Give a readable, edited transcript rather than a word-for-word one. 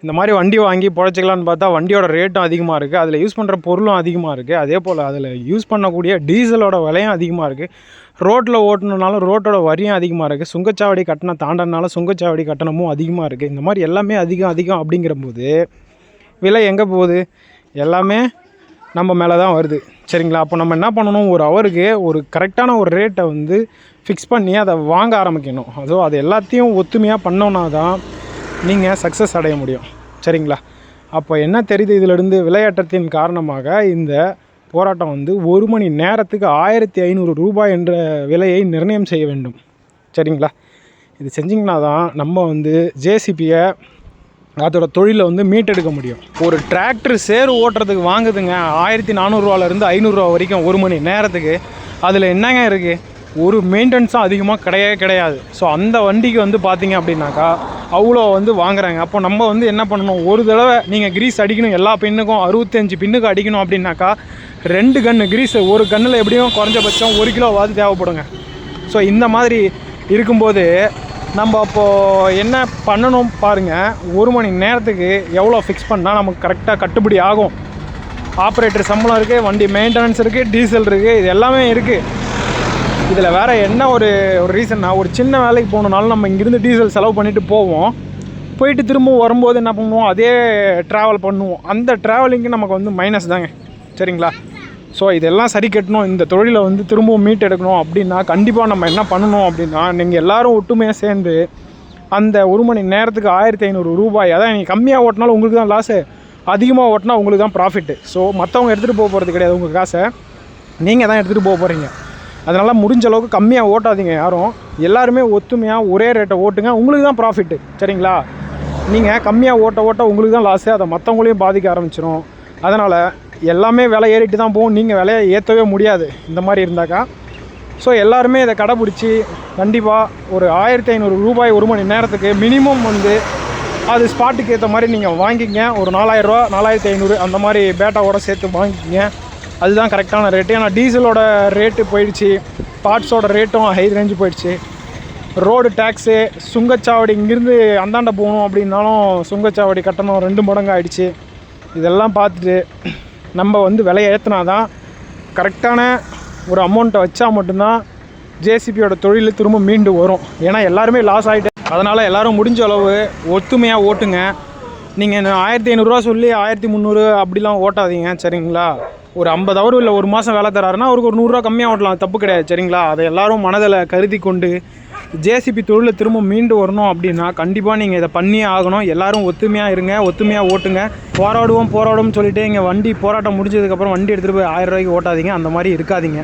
இந்த மாதிரி வண்டி வாங்கி பொழைச்சிக்கலான்னு பார்த்தா வண்டியோட ரேட்டும் அதிகமாக இருக்குது, அதில் யூஸ் பண்ணுற பொருளும் அதிகமாக இருக்குது, அதே போல் அதில் யூஸ் பண்ணக்கூடிய டீசலோட விலையும் அதிகமாக இருக்குது. ரோட்டில் ஓட்டணுனாலும் ரோட்டோட வரியும் அதிகமாக இருக்குது, சுங்கச்சாவடி கட்டணம் தாண்டனாலும் சுங்கச்சாவடி கட்டணமும் அதிகமாக இருக்குது. இந்த மாதிரி எல்லாமே அதிகம் அப்படிங்கிறபோது விலை எங்கே போகுது? எல்லாமே நம்ம மேலே தான் வருது. சரிங்களா? அப்போ நம்ம என்ன பண்ணணும், ஒரு ஹவருக்கு ஒரு கரெக்டான ஒரு ரேட்டை வந்து ஃபிக்ஸ் பண்ணி அதை வாங்க ஆரம்பிக்கணும். அது எல்லாத்தையும் ஒத்துமையாக பண்ணோன்னா தான் நீங்கள் சக்ஸஸ் அடைய முடியும். சரிங்களா? அப்போ என்ன தெரியுது இதிலிருந்து, விலையேற்றத்தின் காரணமாக இந்த போராட்டம் வந்து 1 மணி நேரத்துக்கு 1500 ரூபாய் என்ற விலையை நிர்ணயம் செய்ய வேண்டும். சரிங்களா? இது செஞ்சிங்கன்னா தான் நம்ம வந்து ஜேசிபியை அதோட தொழிலை வந்து மீட்டெடுக்க முடியும். ஒரு டிராக்டர் சேறு ஓட்டுறதுக்கு வாங்குதுங்க 1400 500 வரைக்கும் 1 மணி நேரத்துக்கு. அதில் என்னங்க இருக்குது? ஒரு மெயின்டெனன்ஸும் அதிகமாக கிடையாது. ஸோ அந்த வண்டிக்கு வந்து பார்த்திங்க அப்படின்னாக்கா அவ்வளோ வந்து வாங்குறாங்க. அப்போ நம்ம வந்து என்ன பண்ணணும், ஒரு தடவை நீங்கள் கிரீஸ் அடிக்கணும், எல்லா பின்னுக்கும் 65 பின்னுக்கு அடிக்கணும் அப்படின்னாக்கா 2 கன்று கிரீஸு, ஒரு கன்னில் எப்படியும் குறைஞ்சபட்சம் 1 கிலோவாது தேவைப்படுங்க. ஸோ இந்த மாதிரி இருக்கும்போது நம்ம அப்போது என்ன பண்ணணும் பாருங்கள், 1 மணி நேரத்துக்கு எவ்வளோ ஃபிக்ஸ் பண்ணால் நமக்கு கரெக்டாக கட்டுப்படி ஆகும். ஆப்ரேட்டர் சம்பளம் இருக்குது, வண்டி மெயின்டெனன்ஸ் இருக்குது, டீசல் இருக்குது, இது எல்லாமே இருக்குது. இதில் வேறு என்ன ஒரு ரீசன்னா, ஒரு சின்ன வேலைக்கு போகணுனாலும் நம்ம இங்கேருந்து டீசல் செலவு பண்ணிவிட்டு போயிட்டு திரும்ப வரும்போது என்ன பண்ணுவோம், அதே ட்ராவல் பண்ணுவோம். அந்த ட்ராவலிங்கு நமக்கு வந்து மைனஸ் தாங்க. சரிங்களா? ஸோ இதெல்லாம் சரி கட்டணும், இந்த தொழிலை வந்து திரும்பவும் மீட் எடுக்கணும் அப்படின்னா கண்டிப்பாக நம்ம என்ன பண்ணணும் அப்படின்னா, நீங்கள் எல்லோரும் ஒட்டுமையாக சேர்ந்து அந்த 1 மணி நேரத்துக்கு 1500 ரூபாய், அதான் நீங்கள் கம்மியாக ஓட்டினாலும் உங்களுக்கு தான் லாஸு, அதிகமாக ஓட்டினா உங்களுக்கு தான் ப்ராஃபிட்டு. ஸோ மற்றவங்க எடுத்துகிட்டு போகிறது கிடையாது, உங்கள் காசை நீங்கள் தான் எடுத்துகிட்டு போகிறீங்க. அதனால் முடிஞ்ச அளவுக்கு கம்மியாக ஓட்டாதீங்க யாரும், எல்லாருமே ஒத்துமையாக ஒரே ரேட்டை ஓட்டுங்க, உங்களுக்கு தான் ப்ராஃபிட்டு. சரிங்களா? நீங்கள் கம்மியாக ஓட்ட உங்களுக்கு தான் லாஸு, அதை மற்றவங்களையும் பாதிக்க ஆரம்பிச்சிடும். அதனால் எல்லாமே விலை ஏறிட்டு தான் போகும், நீங்கள் விலையை ஏற்றவே முடியாது இந்த மாதிரி இருந்தாக்கா. ஸோ எல்லாருமே இதை கடைப்பிடிச்சி கண்டிப்பாக ஒரு 1500 ரூபாய் 1 மணி நேரத்துக்கு மினிமம் வந்து அது ஸ்பாட்டுக்கு ஏற்ற மாதிரி நீங்கள் வாங்கிங்க. ஒரு 4000 ரூபா 4500 அந்த மாதிரி பேட்டாவோட சேர்த்து வாங்கிக்கிங்க, அதுதான் கரெக்டான ரேட்டு. ஏன்னா டீசலோட ரேட்டு போயிடுச்சு, பார்ட்ஸோட ரேட்டும் ஹை ரேஞ்சு போயிடுச்சு, ரோடு டேக்ஸு, சுங்கச்சாவடி இங்கேருந்து அந்தாண்ட போகணும் அப்படின்னாலும் சுங்கச்சாவடி கட்டணம் 2 மடங்கு ஆகிடுச்சு. இதெல்லாம் பார்த்துட்டு நம்ம வந்து விலையை ஏற்றினா தான் கரெக்டான ஒரு அமௌண்ட்டை வச்சா மட்டும்தான் ஜேசிபியோட தொழில் திரும்ப மீண்டு வரும். ஏன்னா எல்லாருமே லாஸ் ஆகிட்டு, அதனால் எல்லோரும் முடிஞ்ச அளவு ஒத்துமையாக ஓட்டுங்க. நீங்கள் 1500 ரூபா சொல்லி 1300 அப்படிலாம் ஓட்டாதீங்க. சரிங்களா? ஒரு 50 ஹவர் இல்லை ஒரு மாதம் வேலை தராருன்னா அவருக்கு ஒரு 100 ரூபா கம்மியாக ஓட்டலாம், தப்பு கிடையாது. சரிங்களா? அதை எல்லோரும் மனதில் கருதி கொண்டு ஜேசிபி தொழிலை திரும்ப மீண்டு வரணும் அப்படின்னா கண்டிப்பாக நீங்கள் இதை பண்ணியே ஆகணும். எல்லோரும் ஒத்துமையாக இருங்க, ஒத்துமையாக ஓட்டுங்க. போராடுவோம் சொல்லிட்டு இங்கே வண்டி போராட்டம் முடிஞ்சதுக்கப்புறம் வண்டி எடுத்துகிட்டு போய் 1000 ரூபாய்க்கு ஓட்டாதீங்க, அந்த மாதிரி இருக்காதீங்க.